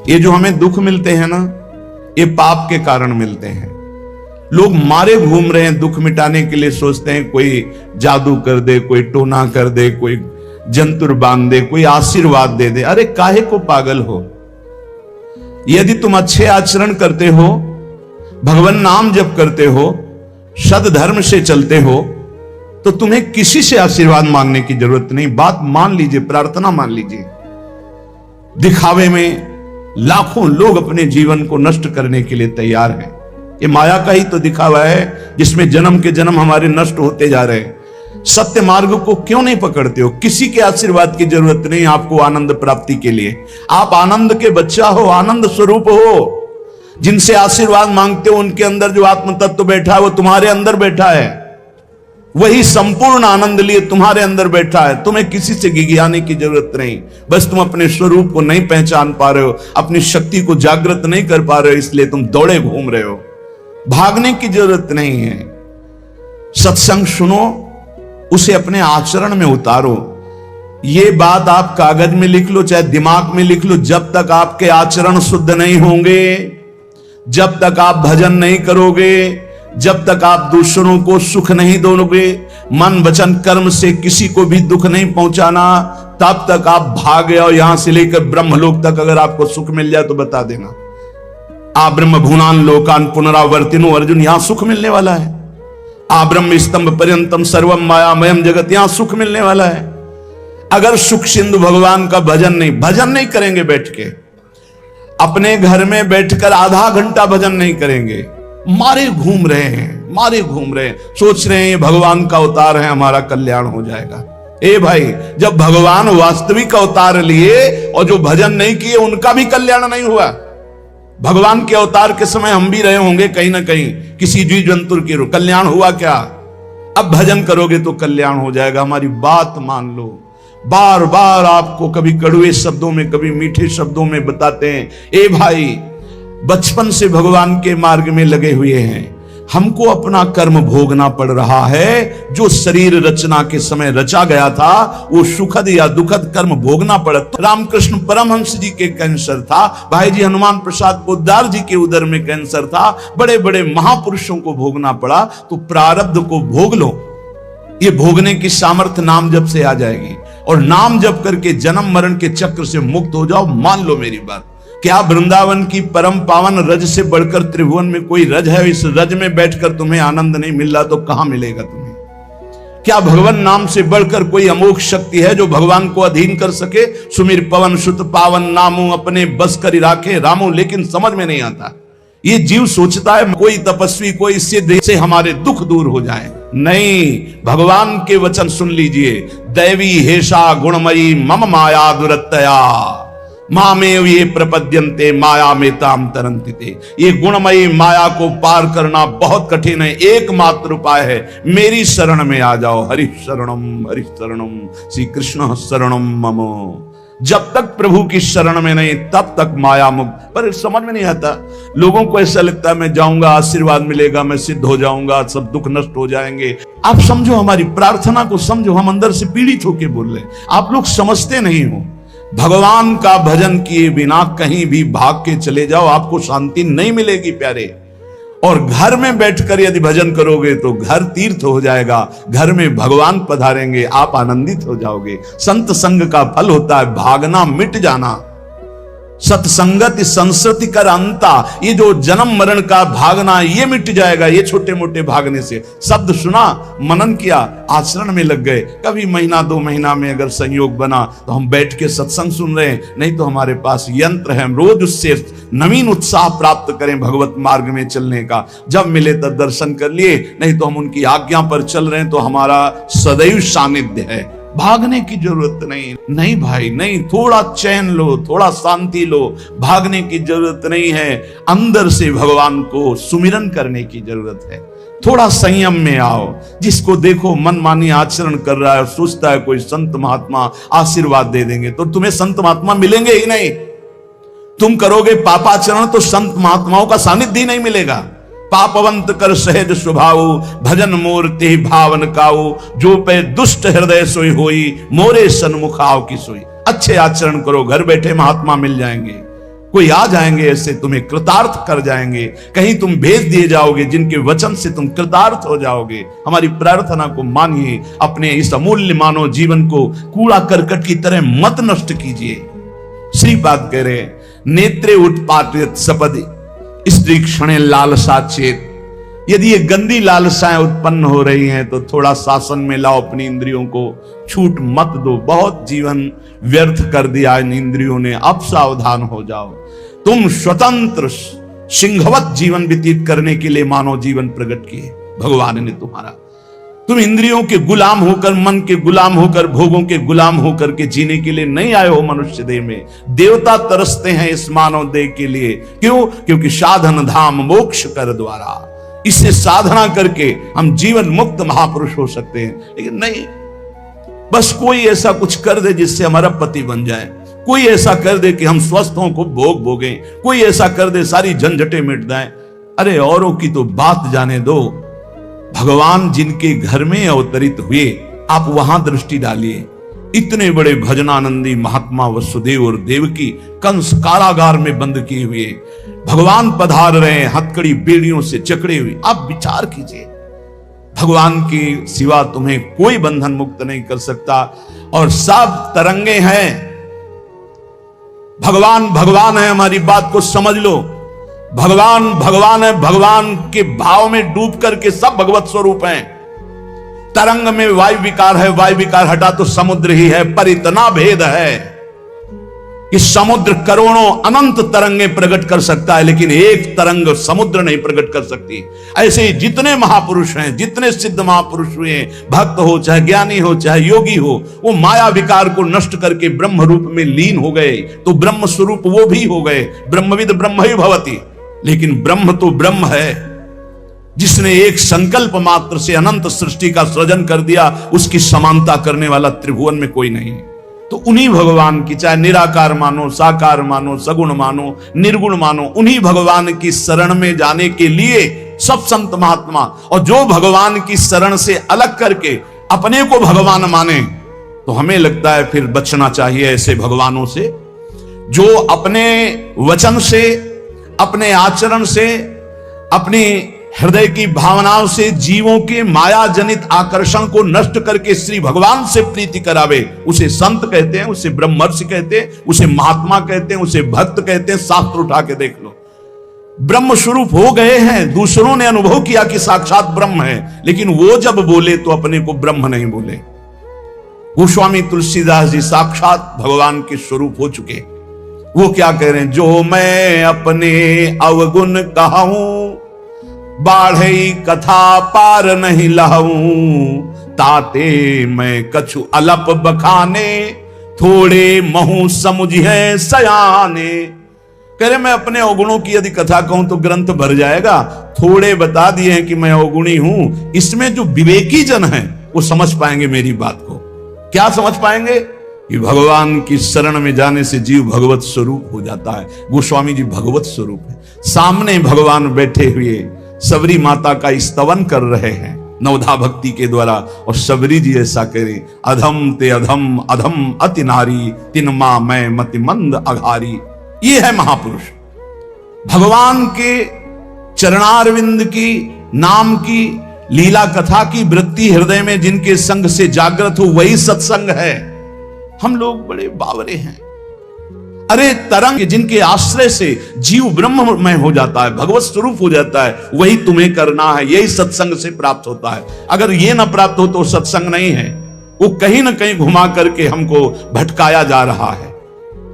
ये जो हमें दुख मिलते हैं ना, ये पाप के कारण मिलते हैं। लोग मारे घूम रहे हैं दुख मिटाने के लिए, सोचते हैं कोई जादू कर दे, कोई टोना कर दे, कोई जंतुर बांध दे, कोई आशीर्वाद दे दे। अरे काहे को पागल हो? यदि तुम अच्छे आचरण करते हो, भगवान नाम जप करते हो, सद्धर्म से चलते हो, तो तुम्हें किसी से आशीर्वाद मांगने की जरूरत नहीं। बात मान लीजिए, प्रार्थना मान लीजिए। दिखावे में लाखों लोग अपने जीवन को नष्ट करने के लिए तैयार हैं। ये माया का ही तो दिखावा है जिसमें जन्म के जन्म हमारे नष्ट होते जा रहे हैं। सत्य मार्ग को क्यों नहीं पकड़ते हो? किसी के आशीर्वाद की जरूरत नहीं आपको आनंद प्राप्ति के लिए। आप आनंद के बच्चा हो, आनंद स्वरूप हो। जिनसे आशीर्वाद मांगते हो उनके अंदर जो आत्म तत्व बैठा है वो तुम्हारे अंदर बैठा है। वही संपूर्ण आनंद लिए तुम्हारे अंदर बैठा है। तुम्हें किसी से गिगियाने की जरूरत नहीं। बस तुम अपने स्वरूप को नहीं पहचान पा रहे हो, अपनी शक्ति को जागृत नहीं कर पा रहे हो, इसलिए तुम दौड़े घूम रहे हो। भागने की जरूरत नहीं है। सत्संग सुनो, उसे अपने आचरण में उतारो। ये बात आप कागज में लिख लो, चाहे दिमाग में लिख लो। जब तक आपके आचरण शुद्ध नहीं होंगे, जब तक आप भजन नहीं करोगे, जब तक आप दूसरों को सुख नहीं दोगे, मन वचन कर्म से किसी को भी दुख नहीं पहुंचाना, तब तक आप भागे। और यहां से लेकर ब्रह्मलोक तक अगर आपको सुख मिल जाए तो बता देना। आ ब्रह्म भुनान लोकान पुनरावर्तिनो, अर्जुन यहां सुख मिलने वाला है। आ ब्रह्म स्तंभ पर्यंतम सर्वम मायामयम जगत, यहां सुख मिलने वाला है। अगर सुख सिंधु भगवान का भजन नहीं करेंगे, बैठ के अपने घर में बैठकर आधा घंटा भजन नहीं करेंगे, मारे घूम रहे हैं, सोच रहे हैं ये भगवान का अवतार है, हमारा कल्याण हो जाएगा। ए भाई, जब भगवान वास्तविक अवतार लिए और जो भजन नहीं किए उनका भी कल्याण नहीं हुआ। भगवान के अवतार के समय हम भी रहे होंगे कहीं ना कहीं, किसी जीव जंतु के कल्याण हुआ क्या? अब भजन करोगे तो कल्याण हो जाएगा। हमारी बात मान लो। बार बार आपको कभी कड़वे शब्दों में, कभी मीठे शब्दों में बताते हैं, ए भाई बचपन से भगवान के मार्ग में लगे हुए हैं, हमको अपना कर्म भोगना पड़ रहा है। जो शरीर रचना के समय रचा गया था वो सुखद या दुखद कर्म भोगना पड़ा। रामकृष्ण परमहंस जी के कैंसर था, भाई जी हनुमान प्रसाद पोद्दार जी के उदर में कैंसर था, बड़े बड़े महापुरुषों को भोगना पड़ा। तो प्रारब्ध को भोग लो। ये भोगने की सामर्थ्य नाम जप से आ जाएगी, और नाम जप करके जन्म मरण के चक्र से मुक्त हो जाओ। मान लो मेरी बात। क्या वृंदावन की परम पावन रज से बढ़कर त्रिभुवन में कोई रज है? इस रज में बैठकर तुम्हें आनंद नहीं मिल रहा तो कहां मिलेगा तुम्हें? क्या भगवान नाम से बढ़कर कोई अमोघ शक्ति है जो भगवान को अधीन कर सके? सुमिर पवन सुत पावन नामो, अपने बस कर राखे रामो। लेकिन समझ में नहीं आता। ये जीव सोचता है कोई तपस्वी, कोई सिद्ध से हमारे दुख दूर हो जाए। नहीं, भगवान के वचन सुन लीजिए। दैवी हेषा गुणमयी मम माया दुरत्तया, मामेव ये प्रपद्यन्ते माया में ताम तरंतिते। ये गुणमयी माया को पार करना बहुत कठिन है। एकमात्र उपाय है, मेरी शरण में आ जाओ। हरि शरणम श्री कृष्ण शरणम मम। जब तक प्रभु की शरण में नहीं तब तक माया मुक्त। पर समझ में नहीं आता। लोगों को ऐसा लगता है मैं जाऊंगा, आशीर्वाद मिलेगा, मैं सिद्ध हो जाऊंगा, सब दुख नष्ट हो जाएंगे। आप समझो, हमारी प्रार्थना को समझो। हम अंदर से पीड़ित होकर बोल रहे, आप लोग समझते नहीं हो। भगवान का भजन किए बिना कहीं भी भाग के चले जाओ, आपको शांति नहीं मिलेगी प्यारे। और घर में बैठकर यदि भजन करोगे तो घर तीर्थ हो जाएगा। घर में भगवान पधारेंगे, आप आनंदित हो जाओगे। संत संग का फल होता है भागना, मिट जाना। सत्संगत संस्कृति कर अंता, ये जो जन्म मरण का भागना ये मिट जाएगा। ये छोटे मोटे भागने से, शब्द सुना, मनन किया, आचरण में लग गए। कभी महीना 2 महीना में अगर संयोग बना तो हम बैठ के सत्संग सुन रहे हैं, नहीं तो हमारे पास यंत्र है, हम रोज उससे नवीन उत्साह प्राप्त करें भगवत मार्ग में चलने का। जब मिले तब दर्शन कर लिए, नहीं तो हम उनकी आज्ञा पर चल रहे हैं तो हमारा सदैव सानिध्य है। भागने की जरूरत नहीं भाई, नहीं। थोड़ा चैन लो, थोड़ा शांति लो। भागने की जरूरत नहीं है। अंदर से भगवान को सुमिरन करने की जरूरत है। थोड़ा संयम में आओ। जिसको देखो मनमानी आचरण कर रहा है, सोचता है कोई संत महात्मा आशीर्वाद दे देंगे, तो तुम्हें संत महात्मा मिलेंगे ही नहीं। तुम करोगे पापाचरण तो संत महात्माओं का सानिध्य ही नहीं मिलेगा। पापवंत कर सहज स्वभाव, भजन मूर्ति भावन काऊ, जो पे दुष्ट हृदय सोई होई, मोरे सन्मुख आओ की सोई। अच्छे आचरण करो, घर बैठे महात्मा मिल जाएंगे। कोई आ जाएंगे ऐसे तुम्हें कृतार्थ कर जाएंगे, कहीं तुम भेज दिए जाओगे जिनके वचन से तुम कृतार्थ हो जाओगे। हमारी प्रार्थना को मानिए, अपने इस अमूल्य मानव जीवन को कूड़ा करकट की तरह मत नष्ट कीजिए। श्रीपाद कह रहे, नेत्रे उत्पाटित सपदि स्त्री क्षणे लालसा चेत। यदि ये गंदी लालसाएं उत्पन्न हो रही हैं तो थोड़ा शासन में लाओ अपनी इंद्रियों को, छूट मत दो। बहुत जीवन व्यर्थ कर दिया इन इंद्रियों ने, अब सावधान हो जाओ। तुम स्वतंत्र सिंहवत जीवन व्यतीत करने के लिए मानव जीवन प्रकट किए भगवान ने तुम्हारा। तुम इंद्रियों के गुलाम होकर, मन के गुलाम होकर, भोगों के गुलाम होकर के जीने के लिए नहीं आए हो मनुष्य देह में। देवता तरसते हैं इस मानव देह के लिए। क्यों? क्योंकि साधन धाम मोक्ष कर द्वारा, इससे साधना करके हम जीवन मुक्त महापुरुष हो सकते हैं। लेकिन नहीं, बस कोई ऐसा कुछ कर दे जिससे हमारा पति बन जाए, कोई ऐसा कर दे कि हम स्वस्थों को भोग भोगें, कोई ऐसा कर दे सारी झंझटें मिट जाएं। अरे औरों की तो बात जाने दो, भगवान जिनके घर में अवतरित हुए आप वहां दृष्टि डालिए। इतने बड़े भजनानंदी महात्मा वसुदेव और देवकी कंस कारागार में बंद किए हुए, भगवान पधार रहे हैं हथकड़ी बेड़ियों से जकड़े हुए। आप विचार कीजिए, भगवान की सिवा तुम्हें कोई बंधन मुक्त नहीं कर सकता। और सब तरंगे हैं, भगवान भगवान है, हमारी बात को समझ लो। भगवान भगवान है, भगवान के भाव में डूब करके सब भगवत स्वरूप हैं। तरंग में वायु विकार है, वायु विकार हटा तो समुद्र ही है, पर इतना भेद है कि समुद्र करोड़ों अनंत तरंगे प्रकट कर सकता है, लेकिन एक तरंग समुद्र नहीं प्रकट कर सकती। ऐसे ही जितने महापुरुष हैं, जितने सिद्ध महापुरुष हुए, भक्त हो चाहे ज्ञानी हो चाहे योगी हो, वो माया विकार को नष्ट करके ब्रह्म रूप में लीन हो गए, तो ब्रह्म स्वरूप वो भी हो गए। ब्रह्मविद ब्रह्म ही भवति। लेकिन ब्रह्म तो ब्रह्म है, जिसने एक संकल्प मात्र से अनंत सृष्टि का सृजन कर दिया, उसकी समानता करने वाला त्रिभुवन में कोई नहीं। तो उन्हीं भगवान की, चाहे निराकार मानो, साकार मानो, सगुण मानो, निर्गुण मानो, उन्हीं भगवान की शरण में जाने के लिए सब संत महात्मा, और जो भगवान की शरण से अलग करके अपने को भगवान माने, तो हमें लगता है फिर बचना चाहिए ऐसे भगवानों से, जो अपने वचन से, अपने आचरण से, अपनी हृदय की भावनाओं से जीवों के माया जनित आकर्षण को नष्ट करके श्री भगवान से प्रीति करावे। उसे संत कहते हैं, उसे ब्रह्मर्षि कहते हैं, उसे महात्मा कहते हैं, उसे भक्त कहते हैं। शास्त्र उठा के देख लो, ब्रह्म स्वरूप हो गए हैं। दूसरों ने अनुभव किया कि साक्षात ब्रह्म है, लेकिन वो जब बोले तो अपने को ब्रह्म नहीं बोले। गोस्वामी तुलसीदास जी साक्षात भगवान के स्वरूप हो चुके। वो क्या कह रहे हैं? जो मैं अपने अवगुण कहूं, बाढ़ई कथा पार नहीं लहूं, ताते मैं कछु अलप बखाने, थोड़े महू समुझे सयाने। कह रहे मैं अपने अवगुणों की यदि कथा कहूं तो ग्रंथ भर जाएगा। थोड़े बता दिए हैं कि मैं अवगुणी हूं, इसमें जो विवेकी जन हैं वो समझ पाएंगे मेरी बात को। क्या समझ पाएंगे? कि भगवान की शरण में जाने से जीव भगवत स्वरूप हो जाता है। गोस्वामी जी भगवत स्वरूप है, सामने भगवान बैठे हुए सबरी माता का स्तवन कर रहे हैं नवधा भक्ति के द्वारा। और सबरी जी ऐसा करें, अधम ते अधम अधम अति नारी, तिन मां मैं मति मंद अघारी। ये है महापुरुष। भगवान के चरणारविंद की, नाम की, लीला कथा की वृत्ति हृदय में जिनके संग से जागृत हो, वही सत्संग है। हम लोग बड़े बावरे हैं। अरे तरंग जिनके आश्रय से जीव ब्रह्ममय हो जाता है, भगवत स्वरूप हो जाता है, वही तुम्हें करना है। यही सत्संग से प्राप्त होता है। अगर ये ना प्राप्त हो तो सत्संग नहीं है, वो कहीं ना कहीं घुमा करके हमको भटकाया जा रहा है।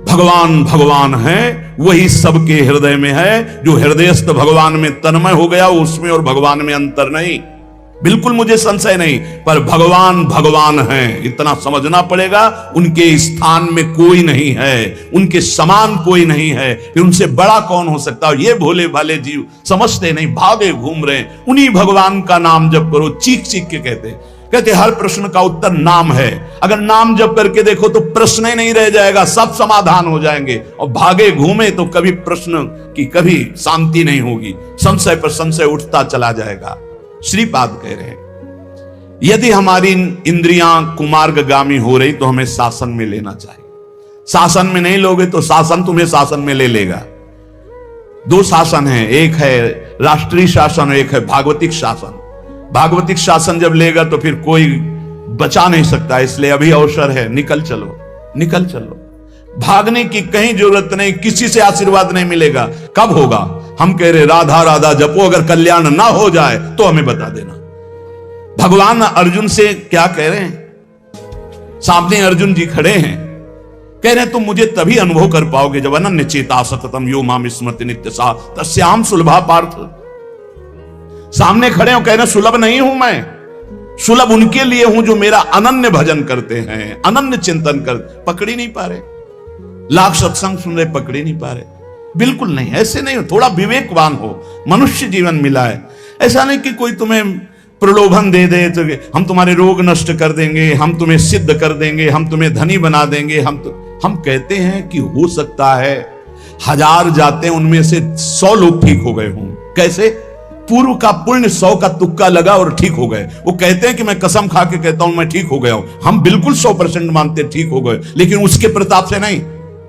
भगवान भगवान है, वही सबके हृदय में है। जो हृदयस्थ भगवान में तन्मय हो गया, उसमें और भगवान में अंतर नहीं, बिल्कुल मुझे संशय नहीं। पर भगवान भगवान हैं, इतना समझना पड़ेगा। उनके स्थान में कोई नहीं है, उनके समान कोई नहीं है, फिर उनसे बड़ा कौन हो सकता है? ये भोले भाले जीव समझते नहीं, भागे घूम रहे हैं। उन्हीं भगवान का नाम जप करो, चीख चीख के कहते हर प्रश्न का उत्तर नाम है। अगर नाम जप करके देखो तो प्रश्न ही नहीं रह जाएगा, सब समाधान हो जाएंगे। और भागे घूमे तो कभी प्रश्न की कभी शांति नहीं होगी, संशय पर संशय उठता चला जाएगा। श्रीपाद कह रहे हैं, यदि हमारी इंद्रियां कुमार्गगामी हो रही तो हमें शासन में लेना चाहिए। शासन में नहीं लोगे तो शासन तुम्हें शासन में ले लेगा। दो शासन है, एक है राष्ट्रीय शासन, एक है भागवतिक शासन। भागवतिक शासन जब लेगा तो फिर कोई बचा नहीं सकता, इसलिए अभी अवसर है, निकल चलो, निकल चलो। भागने की कहीं जरूरत नहीं, किसी से आशीर्वाद नहीं मिलेगा। कब होगा? हम कह रहे राधा राधा जपो, अगर कल्याण ना हो जाए तो हमें बता देना। भगवान अर्जुन से क्या कह रहे हैं? सामने अर्जुन जी खड़े हैं, कह रहे हैं तुम मुझे तभी अनुभव कर पाओगे जब अनन्य चेता सततम यो माम स्मृति नित्य सा तस्याम सुलभा पार्थ। सामने खड़े हो, कह रहे सुलभ नहीं हूं मैं, सुलभ उनके लिए हूं जो मेरा अनन्य भजन करते हैं, अनन्य चिंतन कर। पकड़ ही नहीं पा रहे, लाख सत्संग सुन रहे, पकड़ ही नहीं पा रहे। बिल्कुल नहीं, ऐसे नहीं हो। थोड़ा विवेकवान हो, मनुष्य जीवन मिला है। ऐसा नहीं कि कोई तुम्हें प्रलोभन दे दे तो हम तुम्हारे रोग नष्ट कर देंगे, हम तुम्हें सिद्ध कर देंगे, हम तुम्हें धनी बना देंगे। हम कहते हैं कि हो सकता है 1000 जाते हैं उनमें से 100 लोग ठीक हो गए हों। कैसे? पूर्व का पुण्य 100 का तुक्का लगा और ठीक हो गए। वो कहते हैं कि मैं कसम खा के कहता हूं मैं ठीक हो गया हूं। हम बिल्कुल 100% मानते ठीक हो गए, लेकिन उसके प्रताप से नहीं,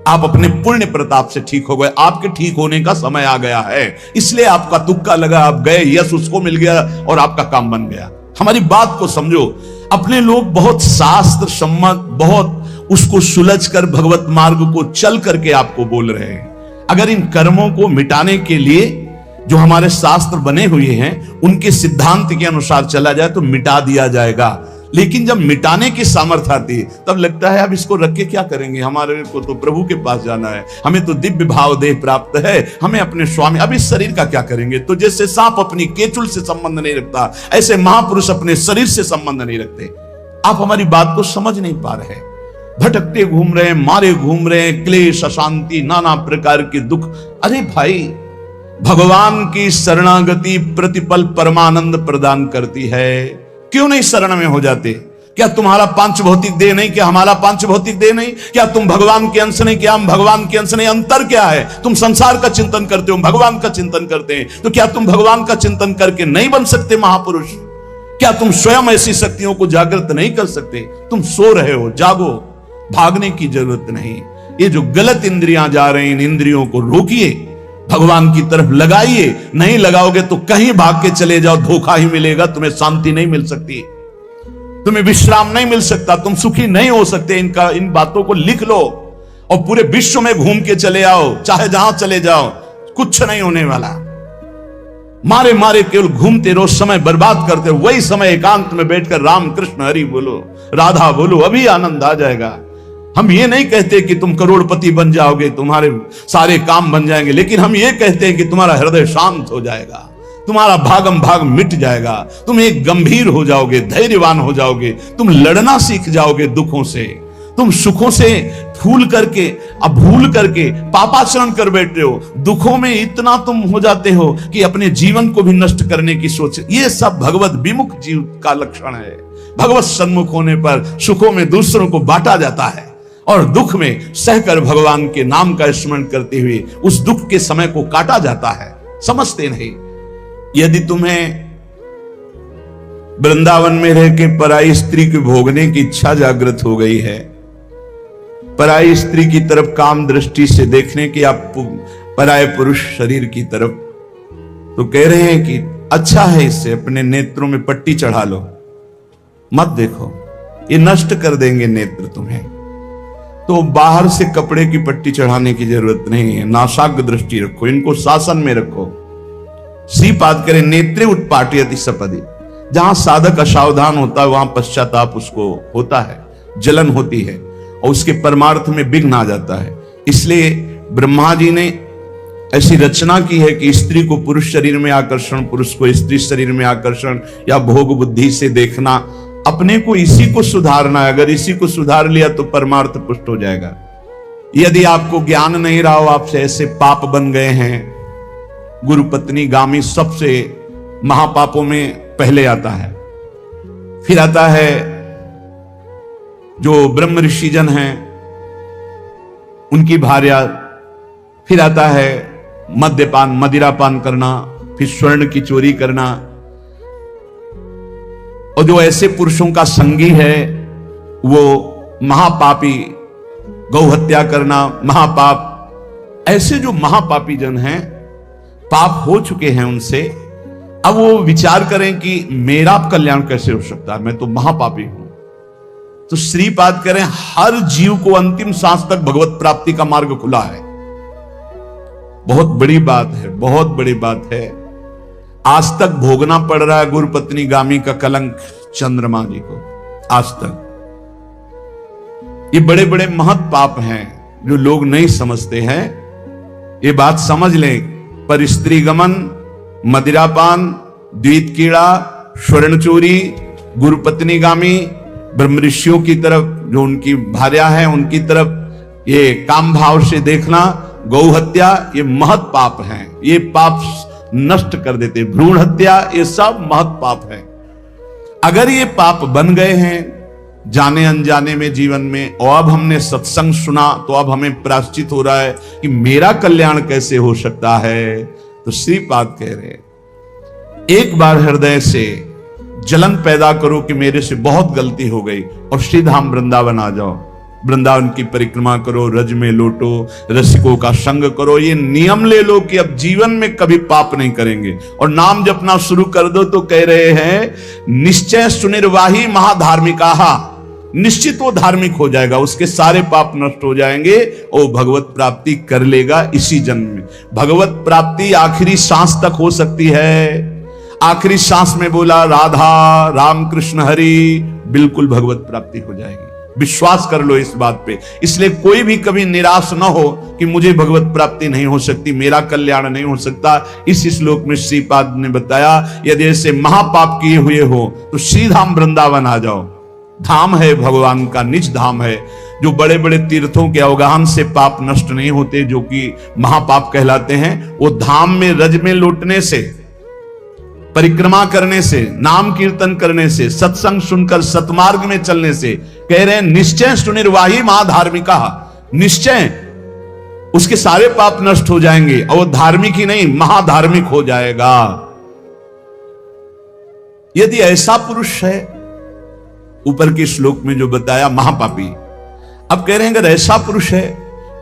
आप अपने पुण्य प्रताप से ठीक हो गए। आपके ठीक होने का समय आ गया है, इसलिए आपका तुक्का लगा, आप गए, यश उसको मिल गया और आपका काम बन गया। हमारी बात को समझो। अपने लोग बहुत शास्त्र सम्मत, बहुत उसको सुलझ कर भगवत मार्ग को चल करके आपको बोल रहे हैं। अगर इन कर्मों को मिटाने के लिए जो हमारे शास्त्र बने हुए हैं उनके सिद्धांत के अनुसार चला जाए तो मिटा दिया जाएगा। लेकिन जब मिटाने की सामर्थ्य आती है तब लगता है अब इसको रख के क्या करेंगे, हमारे को तो प्रभु के पास जाना है, हमें तो दिव्य भाव देह प्राप्त है, हमें अपने स्वामी, अब इस शरीर का क्या करेंगे। तो जैसे सांप अपनी केचुल से संबंध नहीं रखता, ऐसे महापुरुष अपने शरीर से संबंध नहीं रखते। आप हमारी बात को समझ नहीं पा रहे, भटकते घूम रहे हैं, मारे घूम रहे हैं, क्लेश, अशांति, नाना प्रकार के दुख। अरे भाई, भगवान की शरणागति प्रतिपल परमानंद प्रदान करती है। क्यों नहीं शरण में हो जाते? क्या तुम्हारा पांच भौतिक देह नहीं? क्या हमारा पांच भौतिक देह नहीं? क्या तुम भगवान के अंश नहीं? क्या हम भगवान के अंश नहीं? अंतर क्या है? तुम संसार का चिंतन करते हो, भगवान का चिंतन करते हैं, तो क्या तुम भगवान का चिंतन करके नहीं बन सकते महापुरुष? क्या तुम स्वयं ऐसी शक्तियों को जागृत नहीं कर सकते? तुम सो रहे हो, जागो, भागने की जरूरत नहीं। ये जो गलत इंद्रियां जा रही हैं, इन इंद्रियों को रोकिए, भगवान की तरफ लगाइए। नहीं लगाओगे तो कहीं भाग के चले जाओ, धोखा ही मिलेगा, तुम्हें शांति नहीं मिल सकती, तुम्हें विश्राम नहीं मिल सकता, तुम सुखी नहीं हो सकते। इन बातों को लिख लो और पूरे विश्व में घूम के चले आओ, चाहे जहां चले जाओ, कुछ नहीं होने वाला। मारे मारे केवल घूमते रहो, समय बर्बाद करते हो। वही समय एकांत में बैठकर राम कृष्ण हरि बोलो, राधा बोलो, अभी आनंद आ जाएगा। हम ये नहीं कहते कि तुम करोड़पति बन जाओगे, तुम्हारे सारे काम बन जाएंगे, लेकिन हम ये कहते हैं कि तुम्हारा हृदय शांत हो जाएगा, तुम्हारा भागम भाग मिट जाएगा, तुम एक गंभीर हो जाओगे, धैर्यवान हो जाओगे, तुम लड़ना सीख जाओगे दुखों से, तुम सुखों से भूल करके पापाचरण कर बैठे हो। दुखों में इतना तुम हो जाते हो कि अपने जीवन को भी नष्ट करने की सोच। ये सब भगवत विमुख जीव का लक्षण है। भगवत सन्मुख होने पर सुखों में दूसरों को बांटा जाता है और दुख में सहकर भगवान के नाम का स्मरण करते हुए उस दुख के समय को काटा जाता है। समझते नहीं। यदि तुम्हें वृंदावन में रह के पराई स्त्री को भोगने की इच्छा जागृत हो गई है, पराई स्त्री की तरफ काम दृष्टि से देखने की, आप पराय पुरुष शरीर की तरफ, तो कह रहे हैं कि अच्छा है, इससे अपने नेत्रों में पट्टी चढ़ा लो, मत देखो, ये नष्ट कर देंगे नेत्र तुम्हें। तो बाहर से कपड़े की पट्टी चढ़ाने की जरूरत नहीं है, नासाग्र दृष्टि रखो, इनको शासन में रखो। श्रीपाद करे नेत्रे उत्पाटयति सपदि, जहां साधक असावधान होता है वहां पश्चाताप उसको होता है, जलन होती है और उसके परमार्थ में विघ्न आ जाता है। इसलिए ब्रह्मा जी ने ऐसी रचना की है कि स्त्री को पुरुष शरीर में आकर्षण, पुरुष को स्त्री शरीर में आकर्षण या भोग बुद्धि से देखना, अपने को इसी को सुधारना है। अगर इसी को सुधार लिया तो परमार्थ पुष्ट हो जाएगा। यदि आपको ज्ञान नहीं रहा हो, आपसे ऐसे पाप बन गए हैं, गुरु पत्नी गामी सबसे महापापों में पहले आता है, फिर आता है जो ब्रह्म ऋषिजन हैं उनकी भार्या, फिर आता है मद्यपान, मदिरापान करना, फिर स्वर्ण की चोरी करना। और जो ऐसे पुरुषों का संगी है वो महापापी गौ हत्या करना महापाप। ऐसे जो महापापी जन हैं, पाप हो चुके हैं उनसे, अब वो विचार करें कि मेरा कल्याण कैसे हो सकता है, मैं तो महापापी हूं। तो श्रीपाद करें हर जीव को अंतिम सांस तक भगवत प्राप्ति का मार्ग खुला है। बहुत बड़ी बात है, बहुत बड़ी बात है। आज तक भोगना पड़ रहा है गुरुपत्नी गामी का कलंक चंद्रमा जी को, आज तक। ये बड़े बड़े महत् पाप हैं जो लोग नहीं समझते हैं। ये बात समझ लें, पर स्त्री गमन, मदिरापान, द्वीत कीड़ा, स्वर्ण चोरी, गुरुपत्नी गामी, ब्रह्म ऋषियों की तरफ जो उनकी भार्या है उनकी तरफ ये काम भाव से देखना, गौ हत्या, ये महत् पाप हैं। ये पाप नष्ट कर देते। भ्रूण हत्या, ये सब महत् पाप है। अगर ये पाप बन गए हैं जाने अनजाने में जीवन में, और अब हमने सत्संग सुना तो अब हमें प्रायश्चित हो रहा है कि मेरा कल्याण कैसे हो सकता है, तो श्रीपाद कह रहे हैं एक बार हृदय से जलन पैदा करो कि मेरे से बहुत गलती हो गई, और श्रीधाम वृंदावन आ जाओ। वृंदावन की परिक्रमा करो, रज में लौटो, रसिकों का संग करो। ये नियम ले लो कि अब जीवन में कभी पाप नहीं करेंगे, और नाम जपना शुरू कर दो। तो कह रहे हैं निश्चय सुनिर्वाही महाधार्मिका, निश्चित वो धार्मिक हो जाएगा, उसके सारे पाप नष्ट हो जाएंगे और भगवत प्राप्ति कर लेगा इसी जन्म में। भगवत प्राप्ति आखिरी सांस तक हो सकती है। आखिरी सांस में बोला राधा राम कृष्ण हरि, बिल्कुल भगवत प्राप्ति हो जाएगी। विश्वास कर लो इस बात पे। इसलिए कोई भी कभी निराश ना हो कि मुझे भगवत प्राप्ति नहीं हो सकती, मेरा कल्याण नहीं हो सकता। इस श्लोक में श्रीपाद ने बताया यदि ऐसे महापाप किए हुए हो तो श्रीधाम वृंदावन आ जाओ। धाम है भगवान का, निज धाम है। जो बड़े बड़े तीर्थों के अवगाहन से पाप नष्ट नहीं होते, जो कि महापाप कहलाते हैं, वो धाम में रज में लौटने से, परिक्रमा करने से, नाम कीर्तन करने से, सत्संग सुनकर सतमार्ग में चलने से। कह रहे हैं निश्चय सुनिर्वाही महाधार्मिका, निश्चय उसके सारे पाप नष्ट हो जाएंगे और वो धार्मिक ही नहीं महाधार्मिक हो जाएगा। यदि ऐसा पुरुष है, ऊपर के श्लोक में जो बताया महापापी, अब कह रहे हैं अगर ऐसा पुरुष है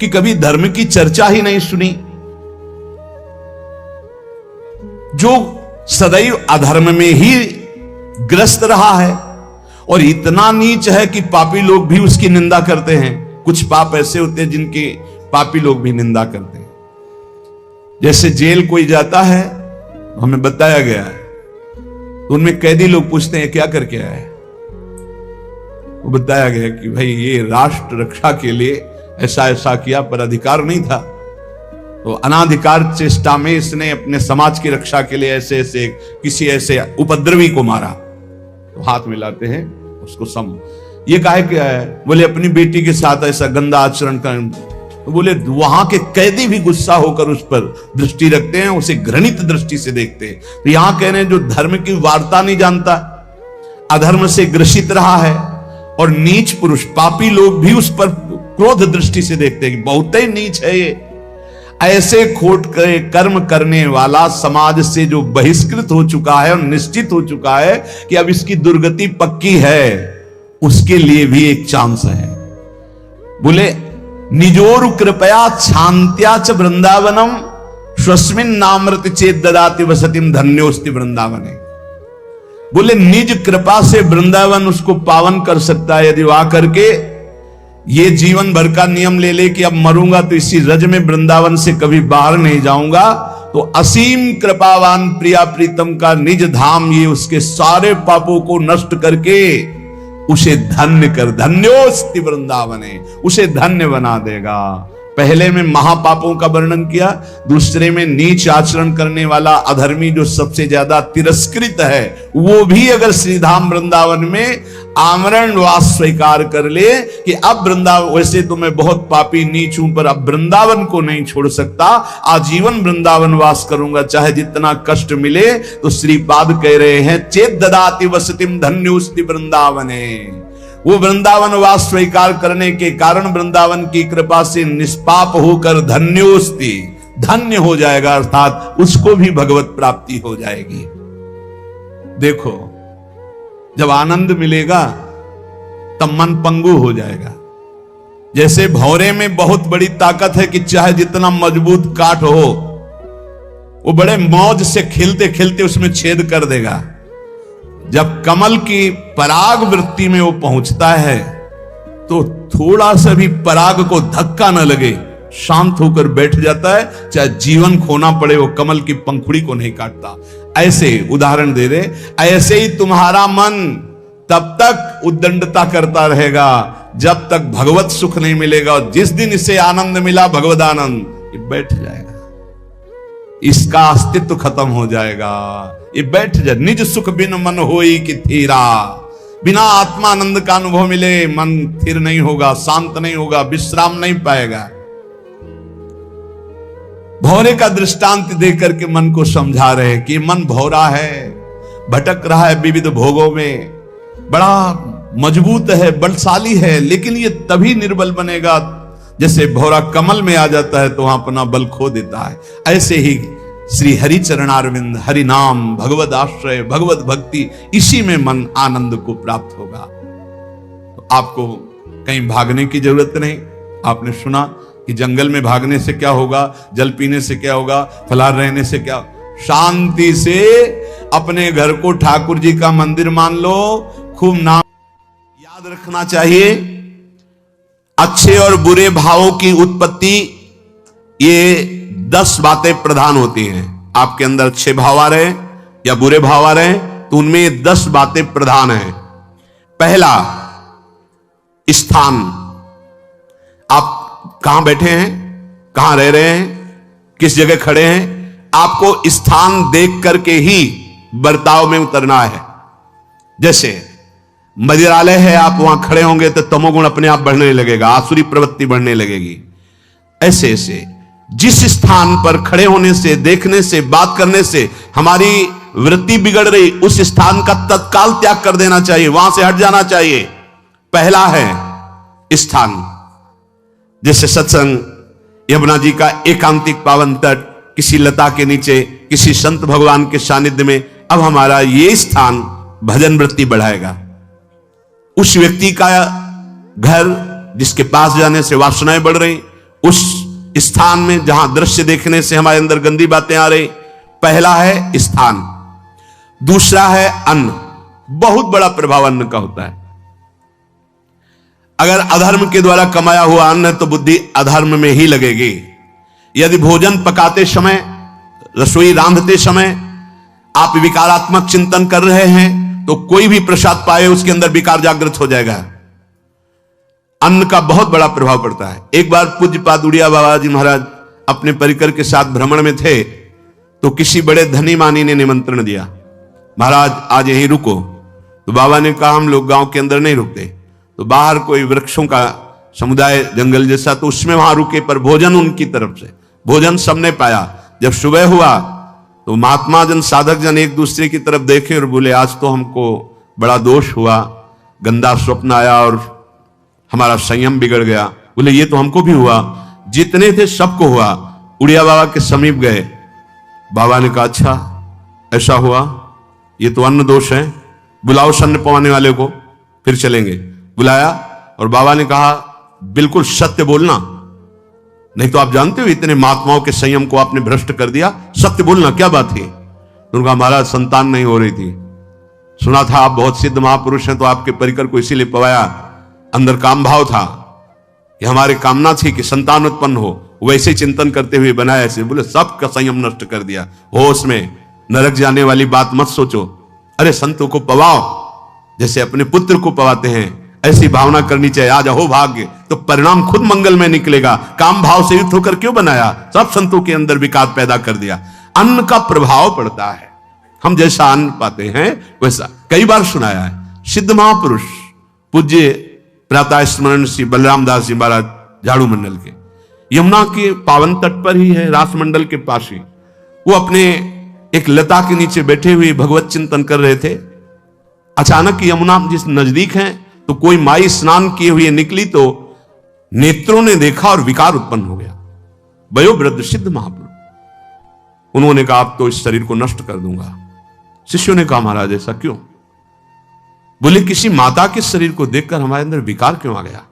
कि कभी धर्म की चर्चा ही नहीं सुनी, जो सदैव अधर्म में ही ग्रस्त रहा है और इतना नीच है कि पापी लोग भी उसकी निंदा करते हैं। कुछ पाप ऐसे होते हैं जिनके पापी लोग भी निंदा करते हैं। जैसे जेल कोई जाता है, हमें बताया गया है, तो उनमें कैदी लोग पूछते हैं क्या करके आया है, वो बताया गया कि भाई ये राष्ट्र रक्षा के लिए ऐसा ऐसा किया, पर अधिकार नहीं था, तो अनाधिकार चेष्टा में इसने अपने समाज की रक्षा के लिए ऐसे ऐसे किसी ऐसे उपद्रवी को मारा। तो हाथ मिलाते हैं उसको सम, ये काहे क्या है, बोले अपनी बेटी के साथ ऐसा गंदा आचरण कर। तो बोले वहां के कैदी भी गुस्सा होकर उस पर दृष्टि रखते हैं, उसे घृणित दृष्टि से देखते हैं। तो यहां कह रहे हैं जो धर्म की वार्ता नहीं जानता, अधर्म से ग्रसित रहा है, और नीच पुरुष पापी लोग भी उस पर क्रोध दृष्टि से देखते हैं कि बहुत ही नीच है ये। ऐसे खोट कर्म करने वाला समाज से जो बहिष्कृत हो चुका है और निश्चित हो चुका है कि अब इसकी दुर्गति पक्की है, उसके लिए भी एक चांस है। बोले निजोरु कृपया शांत्या च वृंदावनम स्वस्मिन नामृत चेत ददाति वसतिम धन्योस्ति वृंदावने। बोले निज कृपा से वृंदावन उसको पावन कर सकता है यदि वहां करके ये जीवन भर का नियम ले ले कि अब मरूंगा तो इसी रज में वृंदावन से कभी बाहर नहीं जाऊंगा, तो असीम कृपावान प्रिया प्रीतम का निज धाम ये उसके सारे पापों को नष्ट करके उसे धन्य कर, धन्योस्ति वृंदावने, उसे धन्य बना देगा। पहले में महापापों का वर्णन किया, दूसरे में नीच आचरण करने वाला अधर्मी जो सबसे ज्यादा तिरस्कृत है, वो भी अगर श्रीधाम वृंदावन में आमरण वास स्वीकार कर ले कि अब वृंदावन, वैसे तो मैं बहुत पापी नीच हूं पर अब वृंदावन को नहीं छोड़ सकता, आजीवन वृंदावन वास करूंगा चाहे जितना कष्ट मिले। तो श्रीपाद कह रहे हैं चेत ददाति वसतिम धन्योस्ति वृंदावने। वो वृंदावन वास स्वीकार करने के कारण वृंदावन की कृपा से निष्पाप होकर धन्योस्ति, धन्य हो जाएगा, अर्थात उसको भी भगवत प्राप्ति हो जाएगी। देखो जब आनंद मिलेगा तब मन पंगु हो जाएगा, जैसे भौरे में बहुत बड़ी ताकत है कि चाहे जितना मजबूत काठ हो, वो बड़े मौज से खिलते खिलते उसमें छेद कर देगा। जब कमल की पराग वृत्ति में वो पहुंचता है तो थोड़ा सा भी पराग को धक्का न लगे, शांत होकर बैठ जाता है, चाहे जीवन खोना पड़े वो कमल की पंखुड़ी को नहीं काटता। ऐसे उदाहरण दे रहे, ऐसे ही तुम्हारा मन तब तक उद्दंडता करता रहेगा जब तक भगवत सुख नहीं मिलेगा, और जिस दिन इसे आनंद मिला, भगवद आनंद, ये बैठ जाएगा, इसका अस्तित्व खत्म हो जाएगा, ये बैठ जाए। निज सुख बिन मन होई कि थीरा, बिना आत्मानंद का अनुभव मिले मन स्थिर नहीं होगा, शांत नहीं होगा, विश्राम नहीं पाएगा। भौरे का दृष्टांत देकर के मन को समझा रहे कि मन भौरा है, भटक रहा है विविध भोगों में, बड़ा मजबूत है, बलशाली है, लेकिन ये तभी निर्बल बनेगा जैसे भौरा कमल में आ जाता है तो वहां अपना बल खो देता है। ऐसे ही श्री हरि चरणारविंद, हरि नाम, भगवद आश्रय, भगवत भक्ति, इसी में मन आनंद को प्राप्त होगा। तो आपको कहीं भागने की जरूरत नहीं। आपने सुना कि जंगल में भागने से क्या होगा, जल पीने से क्या होगा, फलाहार रहने से क्या, शांति से अपने घर को ठाकुर जी का मंदिर मान लो, खूब नाम याद रखना चाहिए। अच्छे और बुरे भावों की उत्पत्ति, ये 10 बातें प्रधान होती हैं। आपके अंदर अच्छे भाव आ रहे या बुरे भाव आ रहे तो उनमें 10 बातें प्रधान हैं। पहला, स्थान। आप कहां बैठे हैं, कहां रह रहे हैं, किस जगह खड़े हैं, आपको स्थान देख करके ही बर्ताव में उतरना है। जैसे मंदिरालय है, आप वहां खड़े होंगे तो तमोगुण अपने आप बढ़ने लगेगा, आसुरी प्रवृत्ति बढ़ने लगेगी। ऐसे ऐसे जिस स्थान पर खड़े होने से, देखने से, बात करने से हमारी वृत्ति बिगड़ रही, उस स्थान का तत्काल त्याग कर देना चाहिए, वहां से हट जाना चाहिए। पहला है स्थान। जैसे सत्संग, यमुना जी का एकांतिक पावन तट, किसी लता के नीचे, किसी संत भगवान के सानिध्य में, अब हमारा ये स्थान भजन वृत्ति बढ़ाएगा। उस व्यक्ति का घर जिसके पास जाने से वासनाएं बढ़ रही, उस स्थान में जहां दृश्य देखने से हमारे अंदर गंदी बातें आ रही, पहला है स्थान। दूसरा है अन्न। बहुत बड़ा प्रभाव अन्न का होता है। अगर अधर्म के द्वारा कमाया हुआ अन्न है तो बुद्धि अधर्म में ही लगेगी। यदि भोजन पकाते समय, रसोई रांधते समय आप विकारात्मक चिंतन कर रहे हैं तो कोई भी प्रसाद पाए उसके अंदर विकार जागृत हो जाएगा। अन्न का बहुत बड़ा प्रभाव पड़ता है। एक बार पूज्यपाद उड़िया बाबा जी महाराज अपने परिकर के साथ भ्रमण में थे तो किसी बड़े धनी मानी ने निमंत्रण दिया, महाराज आज यहीं रुको। तो बाबा ने कहा हम लोग गांव के अंदर नहीं रुकते, तो बाहर कोई वृक्षों का समुदाय, जंगल जैसा, तो उसमें वहां रुके, पर भोजन उनकी तरफ से, भोजन सबने पाया। जब सुबह हुआ तो महात्मा जन, साधक जन एक दूसरे की तरफ देखे और बोले आज तो हमको बड़ा दोष हुआ, गंदा स्वप्न आया और हमारा संयम बिगड़ गया। बोले ये तो हमको भी हुआ, जितने थे सबको हुआ। उड़िया बाबा के समीप गए, बाबा ने कहा अच्छा ऐसा हुआ, ये तो अन्न दोष है, बुलाओ सन्न पवाने वाले को, फिर चलेंगे। बुलाया और बाबा ने कहा बिल्कुल सत्य बोलना, नहीं तो आप जानते हो इतने महात्माओं के संयम को आपने भ्रष्ट कर दिया, सत्य बोलना, क्या बात थी? तो उनका महाराज संतान नहीं हो रही थी, सुना था आप बहुत सिद्ध महापुरुष हैं तो आपके परिकर को इसीलिए पवाया, अंदर काम भाव था, ये हमारी कामना थी कि संतान उत्पन्न हो, वैसे चिंतन करते हुए बनाया ऐसे। बोले सबका संयम नष्ट कर दिया, होश में, नरक जाने वाली बात मत सोचो। अरे संतों को पवाओ जैसे अपने पुत्र को पवाते हैं, ऐसी भावना करनी चाहिए। आज हो भाग्य तो परिणाम खुद मंगल में निकलेगा। काम भाव से युक्त होकर क्यों बनाया? सब संतों के अंदर विकार पैदा कर दिया। अन्न का प्रभाव पड़ता है, हम जैसा अन्न पाते हैं वैसा। कई बार सुनाया है, सिद्ध महापुरुष पूज्य प्रातः स्मरण श्री बलराम दास जी महाराज झाड़ू मंडल के, यमुना के पावन तट पर ही है, रासमंडल के पास ही, वो अपने एक लता के नीचे बैठे हुए भगवत चिंतन कर रहे थे। अचानक यमुना जिस नजदीक है तो कोई माई स्नान किए हुए निकली तो नेत्रों ने देखा और विकार उत्पन्न हो गया। वयोवृद्ध सिद्ध महापुरुष, उन्होंने कहा आप तो इस शरीर को नष्ट कर दूंगा। शिष्यों ने कहा महाराज ऐसा क्यों? बोले किसी माता के शरीर को देखकर हमारे अंदर विकार क्यों आ गया?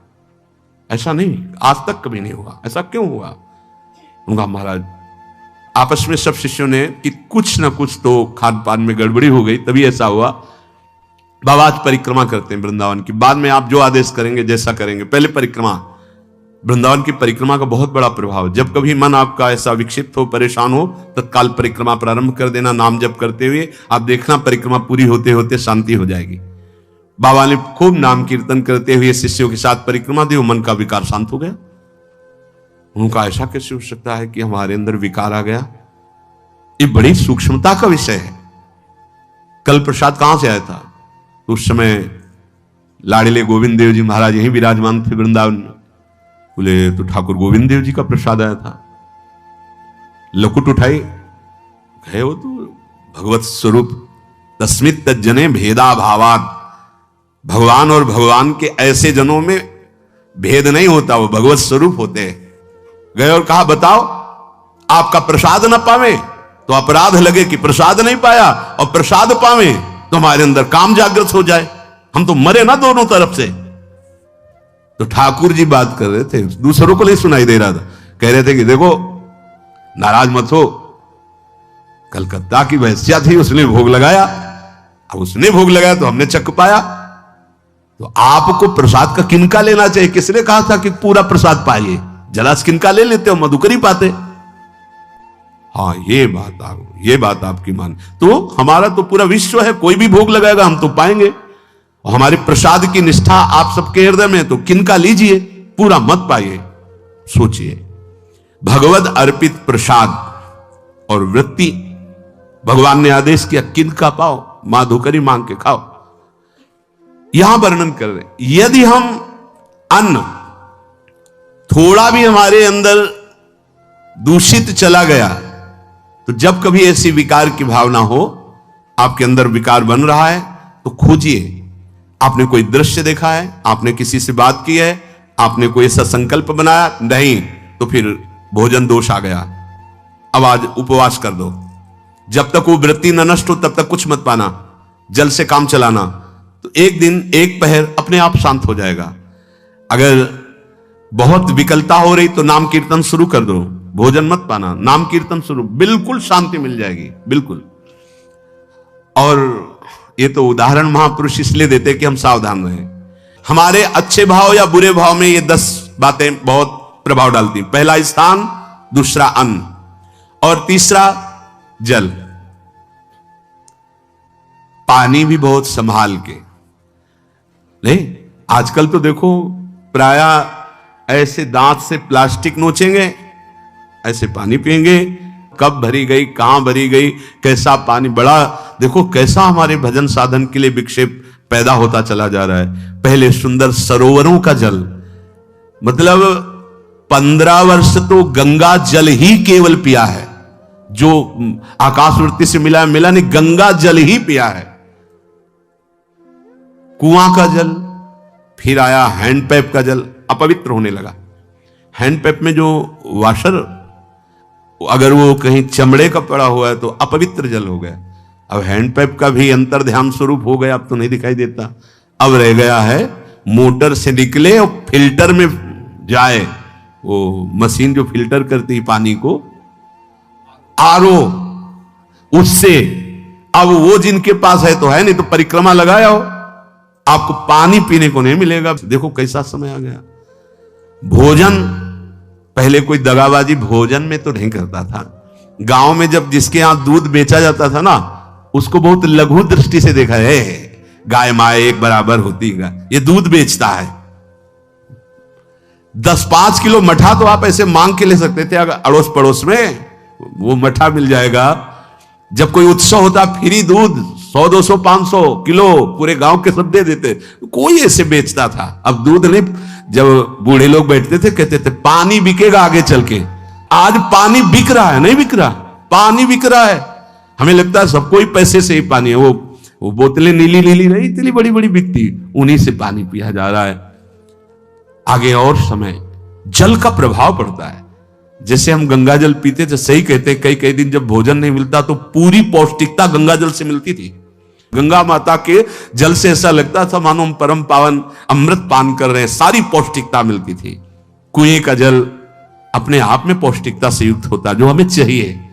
ऐसा नहीं, आज तक कभी नहीं हुआ। ऐसा क्यों हुआ? उनका महाराज आपस में सब शिष्यों ने कि कुछ ना कुछ तो खान पान में गड़बड़ी हो गई, तभी ऐसा हुआ। बाबा आज परिक्रमा करते हैं वृंदावन की, बाद में आप जो आदेश करेंगे जैसा करेंगे, पहले परिक्रमा। वृंदावन की परिक्रमा का बहुत बड़ा प्रभाव। जब कभी मन आपका ऐसा विक्षिप्त हो, परेशान हो, तत्काल परिक्रमा प्रारंभ कर देना नाम जप करते हुए। आप देखना परिक्रमा पूरी होते होते शांति हो जाएगी। बाबा ने खूब नाम कीर्तन करते हुए शिष्यों के साथ परिक्रमा दी, मन का विकार शांत हो गया। उनका ऐसा कैसे हो सकता है कि हमारे अंदर विकार आ गया? ये बड़ी सूक्ष्मता का विषय है। कल प्रसाद कहां से आया था? उस समय लाड़िले गोविंद देव जी महाराज यहीं विराजमान थे वृंदावन में। बोले तो ठाकुर गोविंद देव जी का प्रसाद आया था। लकुट उठाई, गए वो तो भगवत स्वरूप तस्मित तज्जने भेदा भावात। भगवान और भगवान के ऐसे जनों में भेद नहीं होता, वो भगवत स्वरूप होते हैं। गए और कहा बताओ, आपका प्रसाद न पावे तो अपराध लगे कि प्रसाद नहीं पाया, और प्रसाद पावे तो हमारे अंदर काम जागृत हो जाए, हम तो मरे ना दोनों तरफ से। तो ठाकुर जी बात कर रहे थे, दूसरों को नहीं सुनाई दे रहा था। कह रहे थे कि देखो नाराज मत हो, कलकत्ता की वैश्या थी, उसने भोग लगाया। अब उसने भोग लगाया तो हमने चख पाया, तो आपको प्रसाद का किनका लेना चाहिए? किसने कहा था कि पूरा प्रसाद पाइए? जरा किनका ले लेते हो, मधुकरी पाते। हाँ ये बात आपकी मान। तो हमारा तो पूरा विश्व है, कोई भी भोग लगाएगा हम तो पाएंगे। और हमारे प्रसाद की निष्ठा आप सबके हृदय में, तो किनका लीजिए, पूरा मत पाइए। सोचिए, भगवद अर्पित प्रसाद और वृत्ति, भगवान ने आदेश किया किनका पाओ, माधुकरी मांग के खाओ। यहां वर्णन कर रहे, यदि हम अन्न थोड़ा भी हमारे अंदर दूषित चला गया, तो जब कभी ऐसी विकार की भावना हो, आपके अंदर विकार बन रहा है, तो खोजिए। आपने कोई दृश्य देखा है, आपने किसी से बात की है, आपने कोई ऐसा संकल्प बनाया, नहीं, तो फिर भोजन दोष आ गया। अब आज उपवास कर दो, जब तक वो वृत्ति न नष्ट हो तब तक कुछ मत पाना, जल से काम चलाना। तो एक दिन एक पहर अपने आप शांत हो जाएगा। अगर बहुत विकलता हो रही तो नाम कीर्तन शुरू कर दो, भोजन मत पाना, नाम कीर्तन शुरू, बिल्कुल शांति मिल जाएगी, बिल्कुल। और ये तो उदाहरण महापुरुष इसलिए देते कि हम सावधान रहें। हमारे अच्छे भाव या बुरे भाव में ये 10 बातें बहुत प्रभाव डालती हैं। पहला स्थान, दूसरा अन्न, और तीसरा जल। पानी भी बहुत संभाल के नहीं। आजकल तो देखो प्राय ऐसे दांत से प्लास्टिक नोचेंगे, ऐसे पानी पिएंगे, कब भरी गई, कहां भरी गई, कैसा पानी। बड़ा देखो कैसा हमारे भजन साधन के लिए विक्षेप पैदा होता चला जा रहा है। पहले सुंदर सरोवरों का जल, मतलब 15 वर्ष तो गंगा जल ही केवल पिया है, जो आकाशवृत्ति से मिला है मिला नहीं, गंगा जल ही पिया है। कुआं का जल, फिर आया हैंडपैप का जल, अपवित्र होने लगा। हैंडपैप में जो वाशर, अगर वो कहीं चमड़े का पड़ा हुआ है तो अपवित्र जल हो गया। अब हैंडपैप का भी अंतर ध्यान स्वरूप हो गया, अब तो नहीं दिखाई देता। अब रह गया है मोटर से निकले और फिल्टर में जाए, वो मशीन जो फिल्टर करती है पानी को, आरओ, उससे। अब वो जिनके पास है तो है, नहीं तो परिक्रमा लगाया हो, आपको पानी पीने को नहीं मिलेगा। देखो कैसा समय आ गया। भोजन, पहले कोई दगाबाजी भोजन में तो नहीं करता था। गांव में जब जिसके यहां दूध बेचा जाता था ना, उसको बहुत लघु दृष्टि से देखा है, गाय माए एक बराबर होती है, ये दूध बेचता है। 10-5 किलो मठा तो आप ऐसे मांग के ले सकते थे, अगर अड़ोस पड़ोस में वो मठा मिल जाएगा। जब कोई उत्सव होता, फ्री दूध 100, 200, 500 किलो पूरे गांव के सब दे देते, कोई ऐसे बेचता था। अब दूध नहीं, जब बूढ़े लोग बैठते थे कहते थे पानी बिकेगा आगे चल के। आज पानी बिक रहा है, नहीं बिक रहा, पानी बिक रहा है। हमें लगता है सबको ही पैसे से ही पानी है। वो बोतलें नीली नीली नहीं, इतनी बड़ी बड़ी बिकती, उन्हीं से पानी पिया जा रहा है। आगे और समय जल का प्रभाव पड़ता है। जैसे हम गंगा जल पीते थे, सही कहते, कई कई दिन जब भोजन नहीं मिलता तो पूरी पौष्टिकता गंगा जल से मिलती थी। गंगा माता के जल से ऐसा लगता था मानो हम परम पावन अमृत पान कर रहे हैं, सारी पौष्टिकता मिलती थी। कुएं का जल अपने आप में पौष्टिकता से युक्त होता, जो हमें चाहिए।